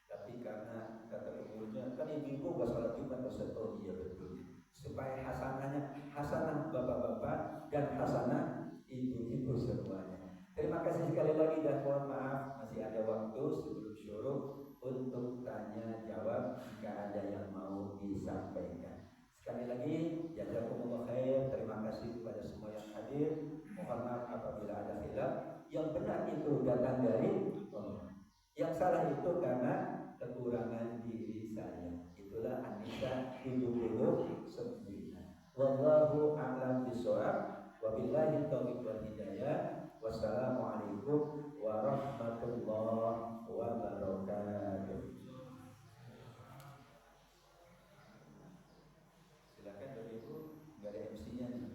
Tapi karena kata pengurusnya kan ibu-ibu gak sholat Jumat, oh iya betul. Supaya hasanah bapak-bapak dan hasanah ibu-ibu semuanya. Terima kasih sekali lagi dan mohon maaf masih ada waktu sebelum syuruk untuk tanya jawab jika ada yang mau disampaikan. Sekali lagi jazakumullah khair. Terima kasih kepada semua yang hadir. Mohon maaf apabila ada khilaf. Yang benar itu datang dari Allah. Yang salah itu karena kekurangan diri saya. Itulah An-Nisa 79. Wallahu a'lam bishawab. Wabillahi taufiq wal hidayah. Wassalamualaikum warahmatullahi wabarakatuh. Silakan Bapak Ibu, enggak ada MC-nya nih.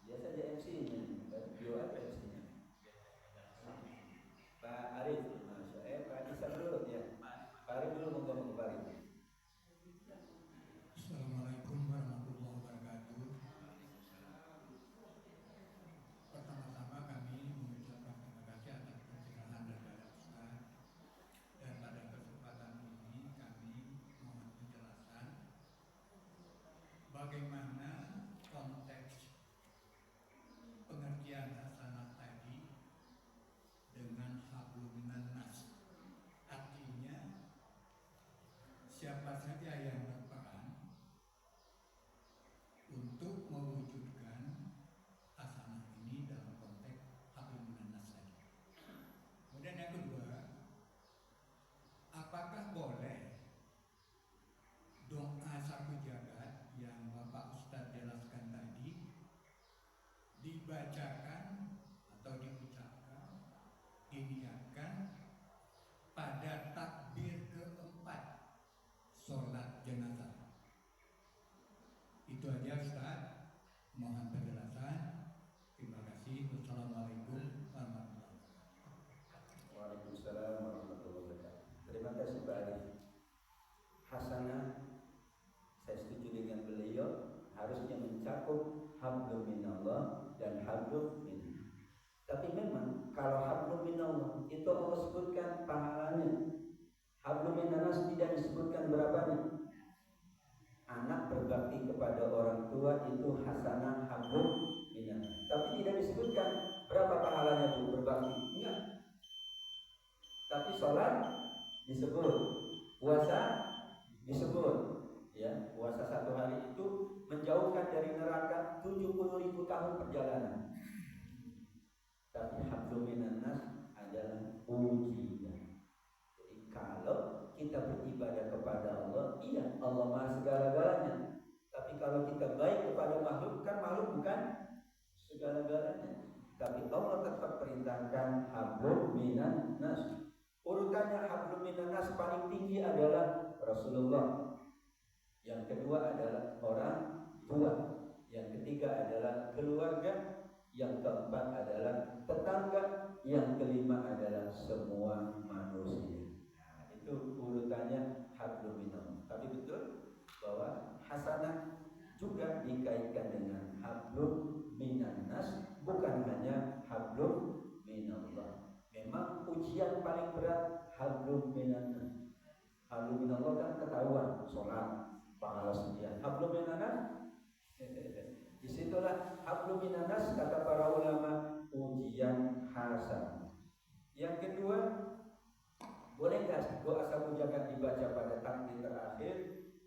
Biasa ada MC-nya nih. Bio apa MC-nya? Pak Arif, Pak Isa dulu ya. Pak Arif dulu ngomong Pak Arif. Assalamualaikum warahmatullahi wabarakatuh. Pertama-tama kami mengucapkan terima kasih atas pencerahan dari Ustaz. Dan pada kesempatan ini kami mohon penjelasan bagaimana konteks pengertian hasanah tadi dengan hablum minan nas. Artinya siapa saja yang berperan untuk mewujudkan hasanah ini dalam konteks hablum minan nas tadi. Kemudian yang kedua, apakah boleh doa satu jagat yang Bapak Ustadz jelaskan tadi dibacakan atau diucapkan, diniatkan pada takbir keempat sholat jenazah? Itu aja Ustaz, mohon penjelasan. Terima kasih. Wassalamualaikum warahmatullahi wabarakatuh. Waalaikumsalam warahmatullahi wabarakatuh. Terima kasih Pak Arif. Hasanah, saya setuju dengan beliau, harusnya mencakup hablum minallah dan hablum minna. Tapi memang kalau hablum minallah itu Allah sebutkan pahalanya. Hablum minanas tidak disebutkan berapanya. Anak berbakti kepada orang tua itu hasanah hablum minanas. Tapi tidak disebutkan berapa pahalanya bu berbakti. Enggak. Tapi sholat disebut, puasa disebut. Ya, puasa 1 hari itu menjauhkan dari neraka 70.000 tahun perjalanan. Tapi hablum minanas adalah ujian. Jadi kalau kita beribadah kepada Allah, iya Allah Maha segala-galanya. Tapi kalau kita baik kepada makhluk, kan makhluk bukan segala-galanya. Tapi Allah tetap perintahkan hablum minan nas. Urutannya hablum minan nas paling tinggi adalah Rasulullah. Yang kedua adalah orang tua. Yang ketiga adalah keluarga. Yang keempat adalah tetangga. Yang kelima adalah semua manusia. Nah, itu urutannya hablum minan. Tapi betul bahwa hasanah juga dikaitkan dengan hablum minan nas, bukan hanya hablum minallah. Memang ujian paling berat hablum minan nas. Hablum minallah kan ketahuan, sholat, pahala sekian. Hablum minan nas, disitulah hablum minan nas kata para ulama, ujian hasanah. Yang kedua, boleh nggak doa sabu jagat dibaca pada takbir terakhir?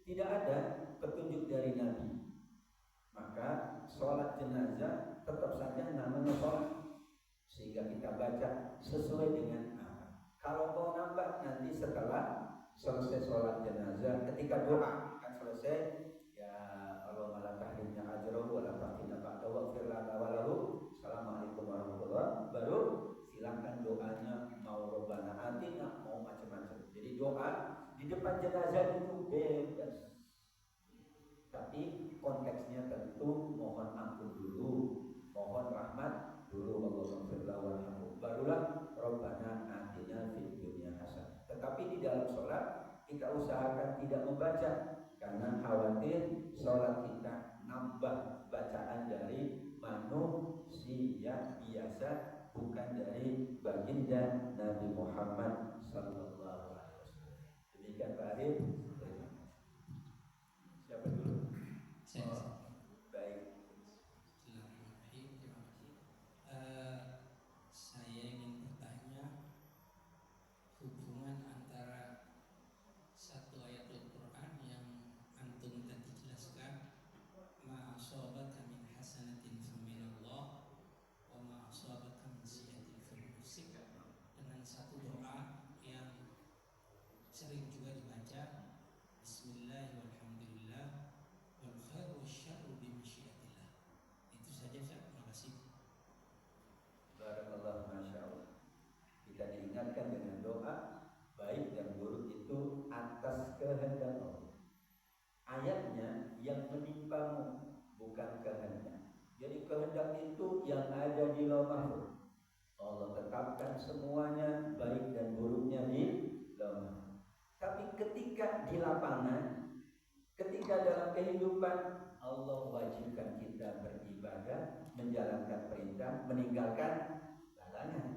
Tidak ada petunjuk dari Nabi. Maka sholat jenazah tetap saja namanya sholat, sehingga kita baca sesuai dengan apa. Kalau mau nambah nanti setelah selesai sholat jenazah, ketika doa kan selesai, ya Allah malah tahrimnya ajrohu wala tahrimnya ba'dahu firlana walahu assalamualaikum warahmatullahi, baru silakan doanya, mau robbana atina, mau macam-macam. Jadi doa di depan jenazah itu bebas. Tapi konteksnya tentu mohon ampun dulu, mohon rahmat dulu, Allahumma firlahu warhamhu, barulah Rabbana atina fid dunya hasanah. Tetapi di dalam sholat kita usahakan tidak membaca, karena khawatir sholat kita nambah bacaan dari manusia biasa, bukan dari baginda Nabi Muhammad sallallahu alaihi wasallam. Demikian Pak Arif. Siapa dulu? Baik. Bismillahirrahmanirrahim. Terima kasih. Saya ingin bertanya hubungan antara satu ayat Al-Quran yang antum tadi jelaskan, ma asabaka min hasanatin faminallah wa ma asabaka min sayyi'atin famin nafsik, dengan satu doa yang sering juga dibaca, bismillah walhamdulillah wal khairu wasyarru bimasyiatillah. Itu saja, terima kasih. Barakallah, masya Allah. Kita diingatkan dengan doa baik dan buruk itu atas kehendak Allah. Ayatnya yang menimpamu bukan kehendak. Jadi kehendak itu yang ada di lauh mahfuz. Allah tetapkan semuanya baik dan buruknya di lauh mahfuz. Tapi ketika di lapangan, ketika dalam kehidupan, Allah wajibkan kita beribadah, menjalankan perintah, meninggalkan larangan.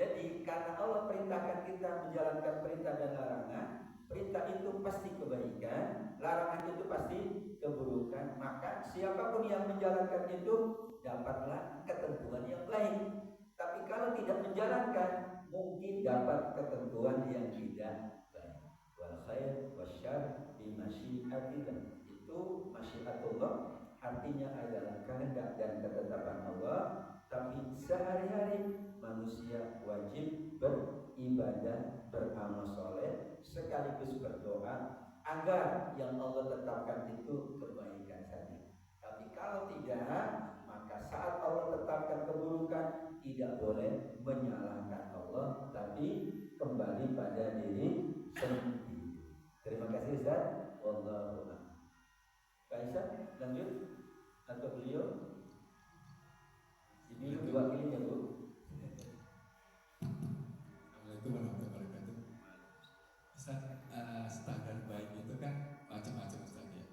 Jadi karena Allah perintahkan kita menjalankan perintah dan larangan, perintah itu pasti kebaikan, larangan itu pasti keburukan. Maka siapapun yang menjalankan itu dapatlah ketentuan yang baik. Tapi kalau tidak menjalankan, mungkin dapat ketentuan yang tidak baik. Wal khair wasyarr bimasyiatillah. Itu masyiatullah artinya adalah kehendak dan ketetapan Allah. Tapi sehari-hari manusia wajib beribadah, beramal soleh, sekaligus berdoa agar yang Allah tetapkan itu kebaikan saja. Tapi kalau tidak, maka saat Allah tetapkan keburukan, tidak boleh menyalahkan Allah, tapi kembali pada diri sendiri. Terima kasih Ustaz. Wallahu a'lam. Pak Isa, lanjut atau beliau? Ibu diwakili ya Bu. Assalamualaikum warahmatullahi wabarakatuh. Ustaz, standar baik itu kan macam-macam Ustaz ya.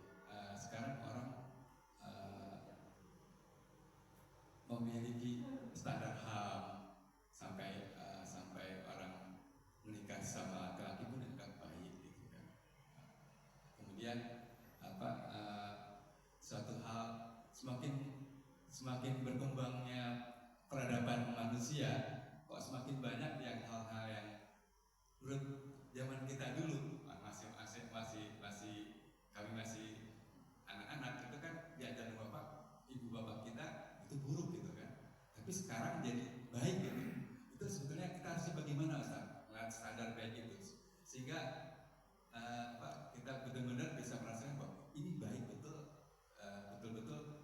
Sekarang orang memiliki standar HAM sampai orang menikah sama semakin berkembangnya peradaban manusia, kok semakin banyak yang hal-hal yang menurut zaman kita dulu kami masih anak-anak itu kan diajarin ibu bapak kita itu buruk gitu kan, tapi sekarang jadi baik gitu. Itu sebetulnya kita harus bagaimana Ustaz melihat standar baik itu sehingga kita benar-benar bisa merasakan bahwa ini baik betul-betul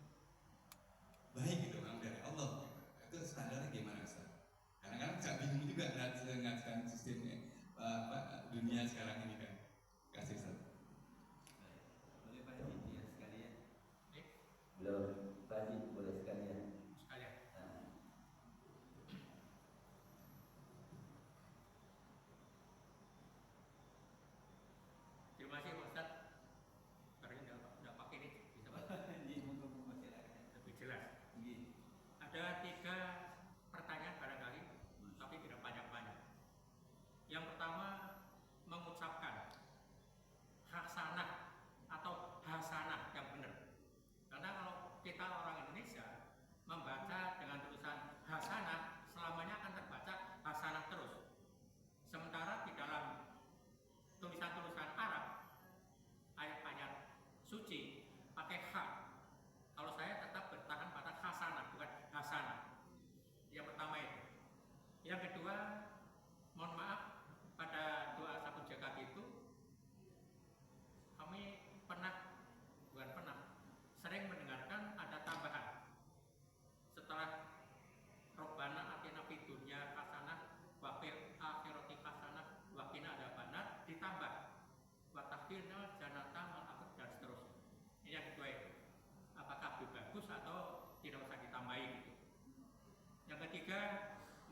baik gitu memang dari Allah gitu. Itu standarnya gimana Ustaz? Kadang-kadang saya bingung juga dengan sistem dunia sekarang ini kan. Kasih Ustaz. Boleh Pak Haji ya sekalian. Belum Pak Haji boleh sekalian. Sekalian. Nah. Terima kasih Pak Ustaz. Karena udah pakai ini bisa Pak. Lebih jelas. Ada 3 pertanyaan barangkali, tapi tidak banyak-banyak. Yang pertama, mengucapkan hasanah atau hasanah yang benar. Karena kalau kita orang Indonesia membaca dengan tulisan hasanah, selamanya akan terbaca hasanah terus. Sementara di dalam tulisan-tulisan Arab, ayat-ayat suci pakai ha. Kalau saya tetap bertahan pada hasanah, bukan hasanah. Yang pertama itu. Yang kedua, mohon maaf, pada doa satu jagat itu kami sering mendengarkan ada tambahan setelah Robbana atina fid dunya hasanah wa fil akhirati hasanah wa qina adzabannar, ditambah wa tahfirna jannata mal akhir dan seterusnya. Ini yang kedua itu. Apakah lebih bagus atau tidak usah ditambahin gitu. Yang ketiga,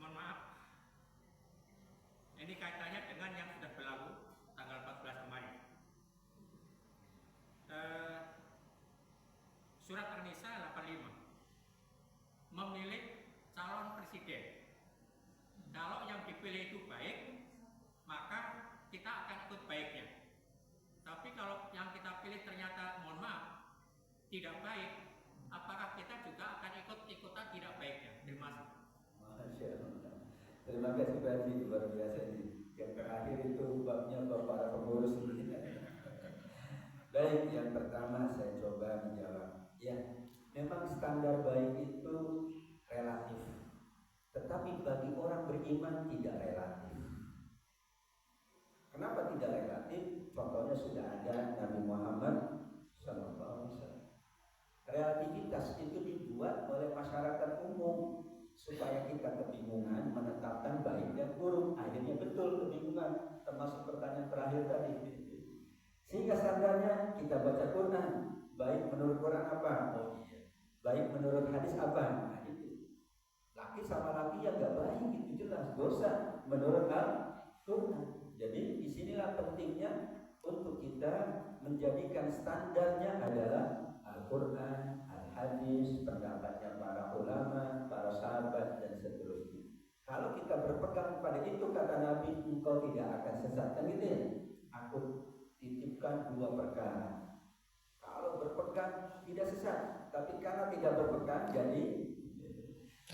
mohon maaf, ini kaitannya dengan yang sudah berlalu tanggal 14 kemarin. Surat An-Nisa 85 memilih calon presiden. Kalau yang dipilih itu baik, maka kita akan ikut baiknya. Tapi kalau yang kita pilih ternyata, mohon maaf, tidak baik, apakah kita juga akan ikut-ikutan tidak baiknya? Terima kasih. Masya Allah. Terima kasih Pak Haji, luar biasa ini. Yang terakhir itu babnya para pengurus ini. Baik, yang pertama saya coba menjawab. Ya, memang standar baik itu relatif. Tetapi bagi orang beriman tidak relatif. Kenapa tidak relatif? Contohnya sudah ada Nabi Muhammad SAW. Relativitas itu dibuat oleh masyarakat umum supaya kita kebingungan menetapkan baik dan buruk. Akhirnya betul kebingungan, termasuk pertanyaan terakhir tadi. Sehingga standarnya kita baca Quran, baik menurut Quran apa? Oh iya. Baik menurut hadis apa? Nah itu. Laki sama laki yang gak baik itu jelas dosa menurut Al-Quran. Jadi disinilah pentingnya untuk kita menjadikan standarnya adalah Al-Quran, Al-Hadis, pendapatnya para ulama, para sahabat dan seterusnya. Kalau kita berpegang pada itu, kata Nabi, engkau tidak akan sesat. Kan gitu ya? Aku titipkan 2 perkara. Kalau berpegang tidak sesat, tapi karena tidak berpegang jadi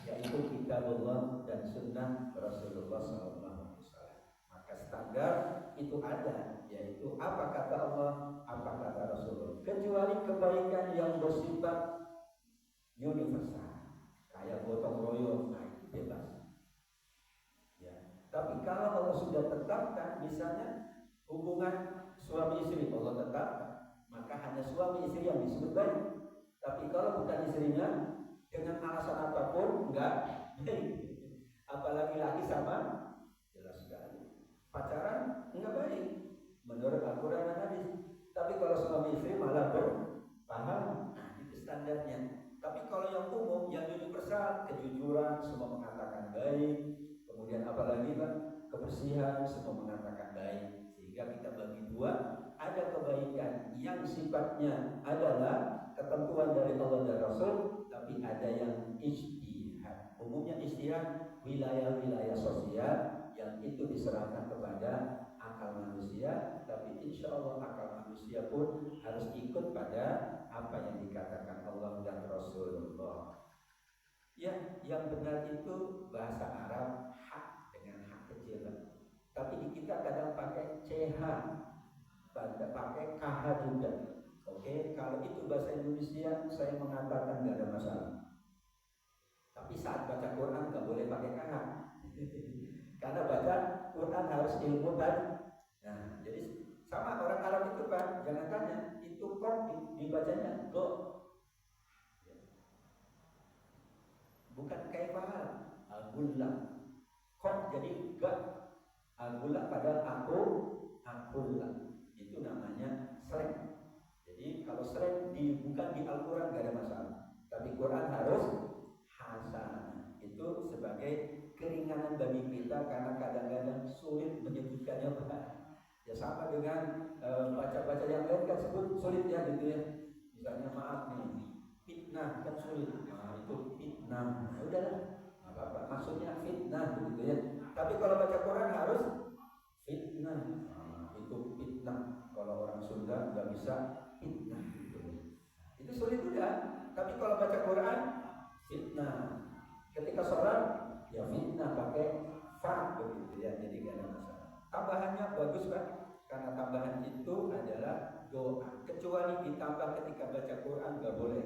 yaitu kitabullah dan sunnah Rasulullah SAW. Maka standar itu ada, yaitu apa kata Allah, apa kata Rasulullah. Kecuali kebaikan yang bersifat universal, kayak gotong royong, nah itu bebas. Ya. Tapi kalau Allah sudah tetapkan, misalnya hubungan suami istri Allah tetapkan, maka hanya suami istri yang disebut baik. Tapi kalau bukan istrinya, dengan alasan apapun enggak baik. Apalagi laki sama, jelas sekali. Pacaran enggak baik menurut Al-Quran dan Hadis. Tapi kalau suami istri malah berpaham, nah itu standarnya. Tapi kalau yang umum, yang universal, kejujuran semua mengatakan baik. Kemudian apalagi kan kebersihan semua mengatakan baik. Sehingga kita bagi 2, ada kebaikan yang sifatnya adalah ketentuan dari Allah dan Rasul, tapi ada yang ijtihad. Umumnya ijtihad wilayah-wilayah sosial yang itu diserahkan kepada akal manusia, tapi insya Allah akal manusia pun harus ikut pada apa yang dikatakan Allah dan Rasulullah. Ya, yang benar itu bahasa Arab hak dengan hak kecil. Tapi di kita kadang pakai CH, pakai KH juga. Oke, kalau itu bahasa Indonesia saya mengatakan nggak ada masalah. Tapi saat baca Quran nggak boleh pakai KH. Karena baca Quran harus ilmu tadi. Nah, jadi sama orang Arab itu kan, jangan tanya, itu kok dibacanya go. Bukan kaifahal, al-gullah. Kok jadi gak al-gullah padahal akulah. Itu namanya slang. Jadi kalau slang bukan di Al-Quran gak ada masalah. Tapi Quran harus hasanah. Itu sebagai keringanan bagi kita karena kadang-kadang sulit menyebutkannya benar. Ya sama dengan baca-baca yang lain kan sebut sulit ya gitu ya. Misalnya maaf nih, fitnah kan sulit. Nah, itu fitnah. Ya udahlah, apa-apa. Maksudnya fitnah begitu ya. Tapi kalau baca Quran harus fitnah. Nah, itu fitnah. Kalau orang Sunda nggak bisa fitnah gitu. Itu sulit juga. Tapi kalau baca Quran fitnah. Ketika sholat ya fitnah pakai fa begitu ya. Jadi nggak ada masalah. Tambahannya bagus kan? Karena tambahan itu adalah doa. Kecuali ditambah ketika baca Quran nggak boleh.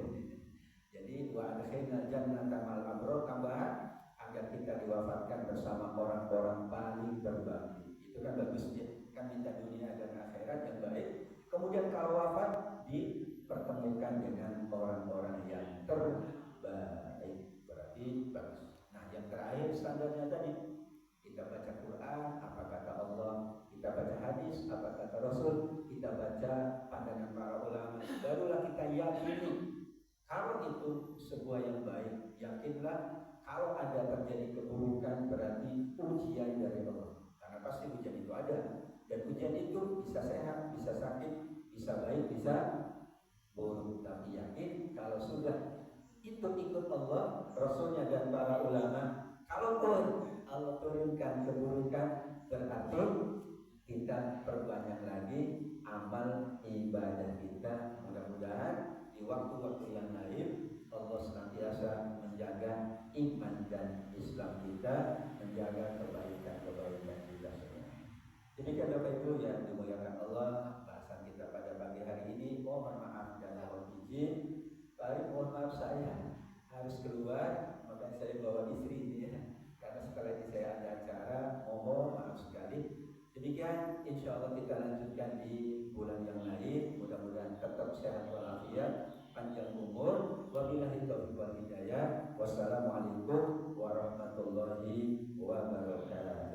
Jadi wa adkhilna jannata ma'al abrar, tambahan agar kita diwafatkan bersama orang-orang paling berbakti. Itu kan bagus ya. Kan minta dunia dan akhirat yang baik. Kemudian kalau wafat dipertemukan dengan orang-orang yang terbaik. Berarti bagus. Nah, yang terakhir standarnya tadi kita baca Quran, apa kata Allah, kita baca hadis, apa kata Rasul, kita baca pandangan para ulama, barulah kita yakini kalau itu sebuah yang baik. Yakinlah kalau ada terjadi keburukan berarti ujian dari Allah, karena pasti ujian itu ada, dan ujian itu bisa sehat, bisa sakit, bisa baik, bisa buruk. Tapi yakin kalau sudah itu ikut Allah, Rasulnya dan para ulama, kalaupun Allah turunkan keburukan berarti kita perbanyak lagi amal ibadah kita. Mudah-mudahan di waktu-waktu yang lain Allah senantiasa menjaga iman dan Islam kita, menjaga kebaikan-kebaikan kita semua. Demikian Bapak Ibu yang dimuliakan Allah, bahasan kita pada pagi hari ini. Mohon maaf dan mohon izin. Baik, mohon maaf saya harus keluar, makanya saya bawa istri ini ya. Karena setelah ini saya ada acara, mohon maaf sekali. Demikian, insya Allah kita lanjutkan di bulan yang lain. Mudah-mudahan tetap sehat walafiat, panjang umur. Wabillahi taufiq wal hidayah. Wassalamualaikum warahmatullahi wabarakatuh.